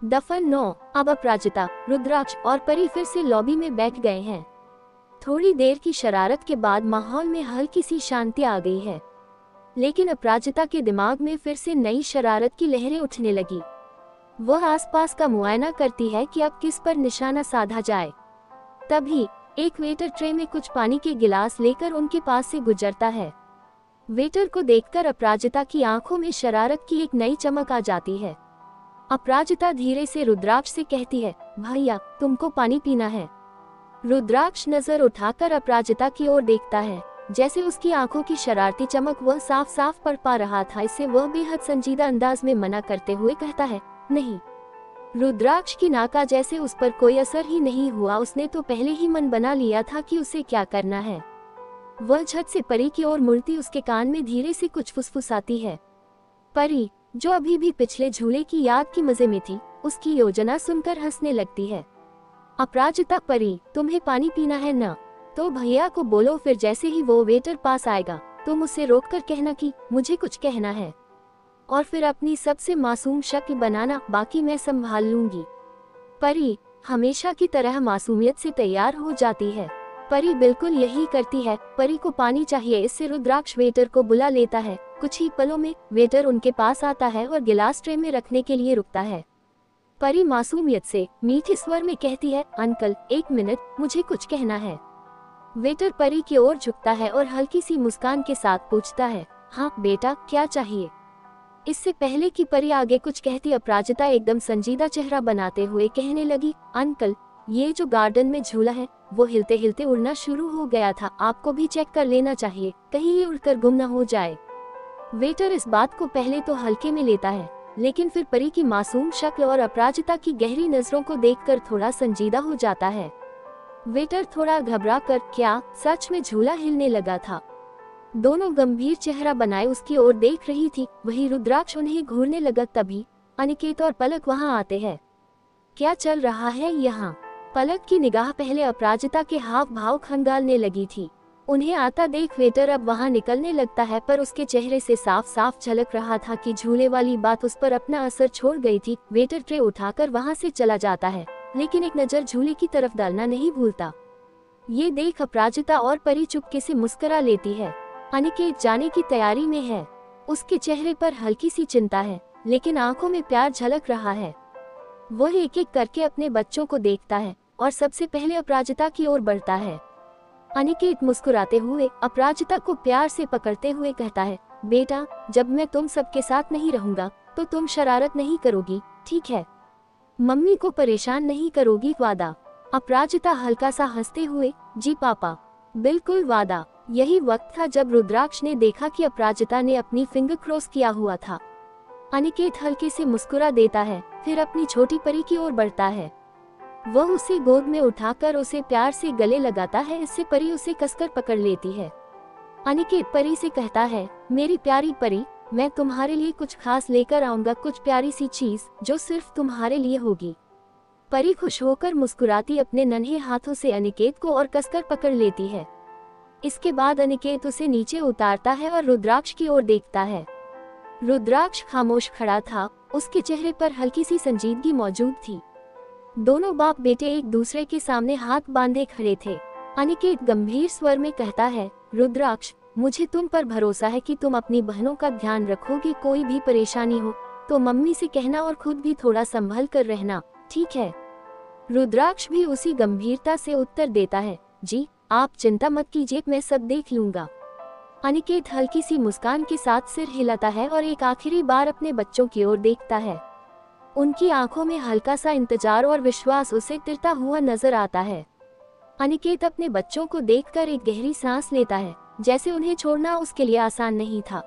दफन 9। अब अपराजिता, रुद्राक्ष और परी फिर से लॉबी में बैठ गए हैं। थोड़ी देर की शरारत के बाद माहौल में हल्की सी शांति आ गई है, लेकिन अपराजिता के दिमाग में फिर से नई शरारत की लहरें उठने लगी। वह आसपास का मुआयना करती है कि अब किस पर निशाना साधा जाए। तभी एक वेटर ट्रे में कुछ पानी के गिलास लेकर उनके पास से गुजरता है। वेटर को देखकर अपराजिता की आंखों में शरारत की एक नई चमक आ जाती है। अपराजिता धीरे से रुद्राक्ष से कहती है, भैया तुमको पानी पीना है। रुद्राक्ष नजर उठाकर अपराजिता की ओर देखता है। जैसे उसकी आंखों की शरारती चमक वह साफ साफ पढ़ पा रहा था, इससे वह बेहद संजीदा अंदाज में मना करते हुए कहता है, नहीं। रुद्राक्ष की नाका जैसे उस पर कोई असर ही नहीं हुआ। उसने तो पहले ही मन बना लिया था कि उसे क्या करना है। वह झट से परी की ओर मुड़ती उसके कान में धीरे से कुछ फुसफुसाती है। परी, जो अभी भी पिछले झूले की याद की मजे में थी, उसकी योजना सुनकर हंसने लगती है। अपराजिता, परी तुम्हें पानी पीना है न? तो भैया को बोलो, फिर जैसे ही वो वेटर पास आएगा तुम उसे रोककर कहना कि मुझे कुछ कहना है, और फिर अपनी सबसे मासूम शक्ल बनाना, बाकी मैं संभाल लूंगी। परी हमेशा की तरह मासूमियत से तैयार हो जाती है। परी बिल्कुल यही करती है। परी को पानी चाहिए, इससे रुद्राक्ष वेटर को बुला लेता है। कुछ ही पलों में वेटर उनके पास आता है और गिलास ट्रे में रखने के लिए रुकता है। परी मासूमियत से मीठे स्वर में कहती है, अंकल एक मिनट, मुझे कुछ कहना है। वेटर परी की ओर झुकता है और हल्की सी मुस्कान के साथ पूछता है, हाँ बेटा क्या चाहिए? इससे पहले कि परी आगे कुछ कहती, अपराजिता एकदम संजीदा चेहरा बनाते हुए कहने लगी, अंकल ये जो गार्डन में झूला है वो हिलते हिलते उड़ना शुरू हो गया था, आपको भी चेक कर लेना चाहिए, कहीं ये उड़कर गुम न हो जाए। वेटर इस बात को पहले तो हल्के में लेता है, लेकिन फिर परी की मासूम शक्ल और अपराजिता की गहरी नजरों को देखकर थोड़ा संजीदा हो जाता है। वेटर थोड़ा घबरा कर, क्या सच में झूला हिलने लगा था? दोनों गंभीर चेहरा बनाए उसकी ओर देख रही थी। वही रुद्राक्ष उन्हें घूरने लगा। तभी अनिकेत और पलक वहां आते हैं। क्या चल रहा है यहाँ? पलक की निगाह पहले अपराजिता के हाव भाव खंगालने लगी थी। उन्हें आता देख वेटर अब वहां निकलने लगता है, पर उसके चेहरे से साफ साफ झलक रहा था कि झूले वाली बात उस पर अपना असर छोड़ गई थी। वेटर ट्रे उठाकर वहां से चला जाता है, लेकिन एक नजर झूले की तरफ डालना नहीं भूलता। ये देख अपराजिता और परी चुपके से मुस्कुरा लेती है। अनिकेत जाने की तैयारी में है। उसके चेहरे पर हल्की सी चिंता है, लेकिन आंखों में प्यार झलक रहा है। वह एक एक करके अपने बच्चों को देखता है और सबसे पहले अपराजिता की ओर बढ़ता है। अनिकेत मुस्कुराते हुए अपराजिता को प्यार से पकड़ते हुए कहता है, बेटा जब मैं तुम सबके साथ नहीं रहूंगा तो तुम शरारत नहीं करोगी, ठीक है? मम्मी को परेशान नहीं करोगी, वादा? अपराजिता हल्का सा हंसते हुए, जी पापा, बिल्कुल वादा। यही वक्त था जब रुद्राक्ष ने देखा कि अपराजिता ने अपनी फिंगर क्रॉस किया हुआ था। अनिकेत हल्के से मुस्कुरा देता है, फिर अपनी छोटी परी की ओर बढ़ता है। वह उसे गोद में उठाकर उसे प्यार से गले लगाता है, इससे परी उसे कसकर पकड़ लेती है। अनिकेत परी से कहता है, मेरी प्यारी परी, मैं तुम्हारे लिए कुछ खास लेकर आऊंगा, कुछ प्यारी सी चीज जो सिर्फ तुम्हारे लिए होगी। परी खुश होकर मुस्कुराती अपने नन्हे हाथों से अनिकेत को और कसकर पकड़ लेती है। इसके बाद अनिकेत उसे नीचे उतारता है और रुद्राक्ष की ओर देखता है। रुद्राक्ष खामोश खड़ा था, उसके चेहरे पर हल्की सी संजीदगी मौजूद थी। दोनों बाप बेटे एक दूसरे के सामने हाथ बांधे खड़े थे। अनिकेत गंभीर स्वर में कहता है, रुद्राक्ष मुझे तुम पर भरोसा है कि तुम अपनी बहनों का ध्यान रखोगे। कोई भी परेशानी हो तो मम्मी से कहना और खुद भी थोड़ा संभल कर रहना, ठीक है? रुद्राक्ष भी उसी गंभीरता से उत्तर देता है, जी आप चिंता मत कीजिए, मैं सब देख लूंगा। अनिकेत हल्की सी मुस्कान के साथ सिर हिलाता है और एक आखिरी बार अपने बच्चों की ओर देखता है। उनकी आंखों में हल्का सा इंतजार और विश्वास उसे तिरता हुआ नजर आता है। अनिकेत अपने बच्चों को देखकर एक गहरी सांस लेता है, जैसे उन्हें छोड़ना उसके लिए आसान नहीं था।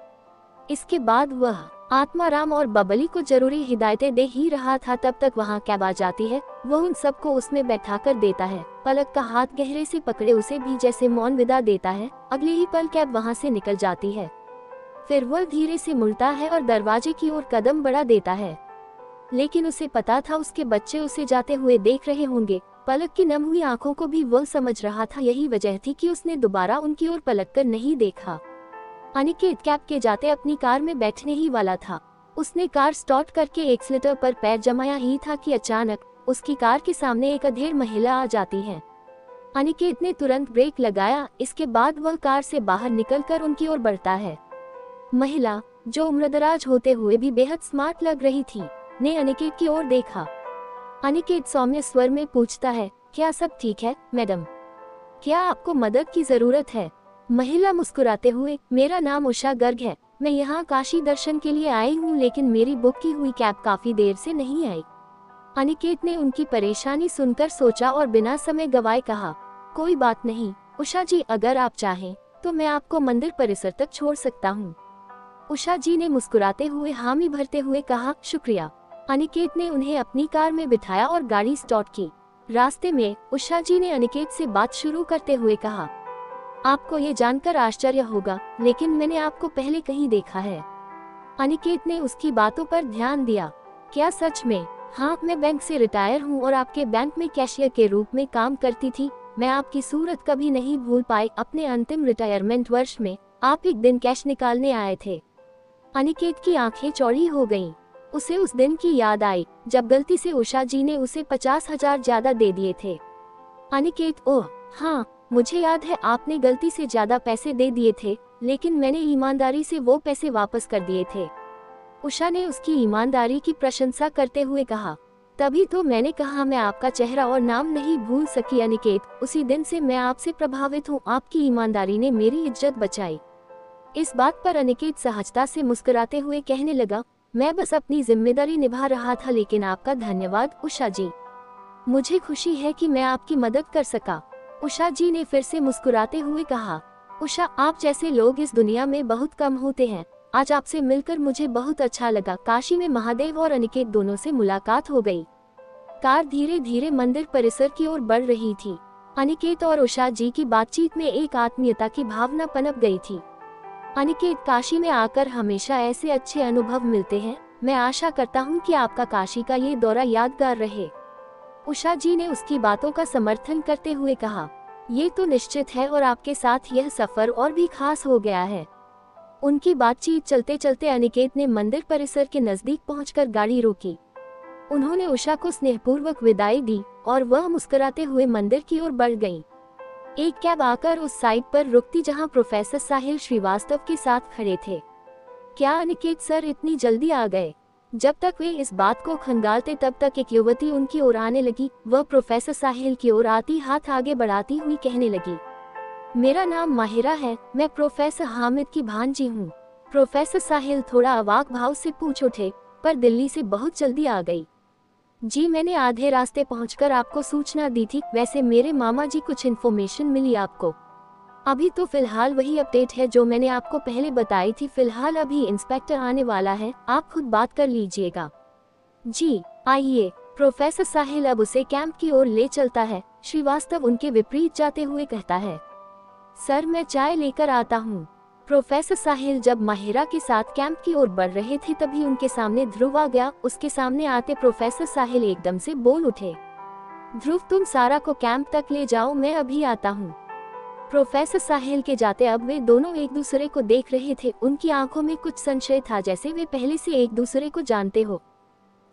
इसके बाद वह आत्माराम और बबली को जरूरी हिदायतें दे ही रहा था, तब तक वहां कैब आ जाती है। वह उन सबको उसमें बैठाकर देता है। पलक का हाथ गहरे से पकड़े उसे भी जैसे मौन विदा देता है। अगले ही पल कैब वहां से निकल जाती है। फिर वह धीरे से मुड़ता है और दरवाजे की ओर कदम बढ़ा देता है, लेकिन उसे पता था उसके बच्चे उसे जाते हुए देख रहे होंगे। पलक की नम हुई आंखों को भी वह समझ रहा था, यही वजह थी कि उसने दोबारा उनकी ओर पलट कर नहीं देखा। अनिकेत कैब के जाते अपनी कार में बैठने ही वाला था। उसने कार स्टार्ट करके एक्सीलेटर पर पैर जमाया ही था कि अचानक उसकी कार के सामने एक अधेड़ महिला आ जाती है। अनिकेत ने तुरंत ब्रेक लगाया, इसके बाद वह कार से बाहर निकलकर उनकी ओर बढ़ता है। महिला, जो उम्रदराज होते हुए भी बेहद स्मार्ट लग रही थी, ने अनिकेत की ओर देखा। अनिकेत सौम्य स्वर में पूछता है, क्या सब ठीक है मैडम? क्या आपको मदद की जरूरत है? महिला मुस्कुराते हुए, मेरा नाम उषा गर्ग है, मैं यहाँ काशी दर्शन के लिए आई हूँ, लेकिन मेरी बुक की हुई कैब काफी देर से नहीं आई। अनिकेत ने उनकी परेशानी सुनकर सोचा और बिना समय गवाए कहा, कोई बात नहीं उषा जी, अगर आप चाहें तो मैं आपको मंदिर परिसर तक छोड़ सकता हूँ। उषा जी ने मुस्कुराते हुए हामी भरते हुए कहा, शुक्रिया। अनिकेत ने उन्हें अपनी कार में बिठाया और गाड़ी स्टार्ट की। रास्ते में उषा जी ने अनिकेत से बात शुरू करते हुए कहा, आपको ये जानकर आश्चर्य होगा, लेकिन मैंने आपको पहले कहीं देखा है। अनिकेत ने उसकी बातों पर ध्यान दिया। क्या सच में? हाँ, मैं बैंक से रिटायर हूँ और आपके बैंक में कैशियर के रूप में काम करती थी। मैं आपकी सूरत कभी नहीं भूल पाई। अपने अंतिम रिटायरमेंट वर्ष में आप एक दिन कैश निकालने आए थे। अनिकेत की आंखें चौड़ी हो गईं। उसे उस दिन की याद आई जब गलती से उषा जी ने उसे 50,000 ज्यादा दे दिए थे। अनिकेत, ओह हाँ, मुझे याद है, आपने गलती से ज्यादा पैसे दे दिए थे, लेकिन मैंने ईमानदारी से वो पैसे वापस कर दिए थे। उषा ने उसकी ईमानदारी की प्रशंसा करते हुए कहा, तभी तो मैंने कहा मैं आपका चेहरा और नाम नहीं भूल सकी। अनिकेत, उसी दिन से मैं आपसे प्रभावित हूँ, आपकी ईमानदारी ने मेरी इज्जत बचाई। इस बात पर अनिकेत सहजता से मुस्कुराते हुए कहने लगा, मैं बस अपनी जिम्मेदारी निभा रहा था, लेकिन आपका धन्यवाद उषा जी। मुझे खुशी है कि मैं आपकी मदद कर सका। उषा जी ने फिर से मुस्कुराते हुए कहा, उषा, आप जैसे लोग इस दुनिया में बहुत कम होते हैं। आज आपसे मिलकर मुझे बहुत अच्छा लगा। काशी में महादेव और अनिकेत दोनों से मुलाकात हो गई। कार धीरे धीरे मंदिर परिसर की ओर बढ़ रही थी। अनिकेत और उषा जी की बातचीत में एक आत्मीयता की भावना पनप गई थी। अनिकेत, काशी में आकर हमेशा ऐसे अच्छे अनुभव मिलते हैं। मैं आशा करता हूँ कि आपका काशी का ये दौरा यादगार रहे। उषा जी ने उसकी बातों का समर्थन करते हुए कहा, ये तो निश्चित है, और आपके साथ यह सफर और भी खास हो गया है। उनकी बातचीत चलते चलते अनिकेत ने मंदिर परिसर के नजदीक पहुंचकर गाड़ी रोकी। उन्होंने उषा को स्नेहपूर्वक विदाई दी और वह मुस्कुराते हुए मंदिर की ओर बढ़ गईं। एक कैब आकर उस साइड पर रुकती जहां प्रोफेसर साहिल श्रीवास्तव के साथ खड़े थे। क्या अनिकेत सर इतनी जल्दी आ गए? जब तक वे इस बात को खंगालते तब तक एक युवती उनकी ओर आने लगी। वह प्रोफेसर साहिल की ओर आती हाथ आगे बढ़ाती हुई कहने लगी, मेरा नाम माहिरा है, मैं प्रोफेसर हामिद की भांजी हूँ। प्रोफेसर साहिल थोड़ा अवाक भाव से पूछ उठे, पर दिल्ली से बहुत जल्दी आ गई? जी, मैंने आधे रास्ते पहुंचकर आपको सूचना दी थी। वैसे मेरे मामा जी, कुछ इन्फॉर्मेशन मिली आपको? अभी तो फिलहाल वही अपडेट है जो मैंने आपको पहले बताई थी। फिलहाल अभी इंस्पेक्टर आने वाला है, आप खुद बात कर लीजिएगा। जी आइए। प्रोफेसर साहिल अब उसे कैंप की ओर ले चलता है। श्रीवास्तव उनके विपरीत जाते हुए कहता है, सर मैं चाय लेकर आता हूँ। प्रोफेसर साहिल जब माहिरा के साथ कैंप की ओर बढ़ रहे थे तभी उनके सामने ध्रुव आ गया। उसके सामने आते प्रोफेसर साहिल एकदम से बोल उठे, ध्रुव, तुम सारा को कैंप तक ले जाओ, मैं अभी आता हूँ। प्रोफेसर साहिल के जाते अब वे दोनों एक दूसरे को देख रहे थे। उनकी आंखों में कुछ संशय था, जैसे वे पहले से एक दूसरे को जानते हो।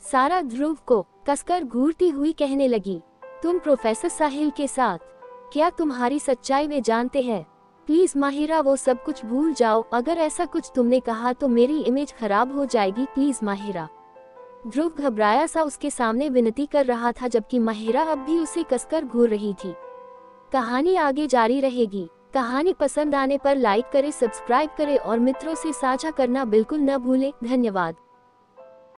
सारा ध्रुव को कसकर घूरती हुई कहने लगी, तुम प्रोफेसर साहिल के साथ? क्या तुम्हारी सच्चाई वे जानते हैं? प्लीज माहिरा, वो सब कुछ भूल जाओ। अगर ऐसा कुछ तुमने कहा तो मेरी इमेज खराब हो जाएगी, प्लीज माहिरा। ध्रुव घबराया सा उसके सामने विनती कर रहा था, जबकि माहिरा अब भी उसे कसकर घूर रही थी। कहानी आगे जारी रहेगी। कहानी पसंद आने पर लाइक करें, सब्सक्राइब करें और मित्रों से साझा करना बिल्कुल न भूलें। धन्यवाद।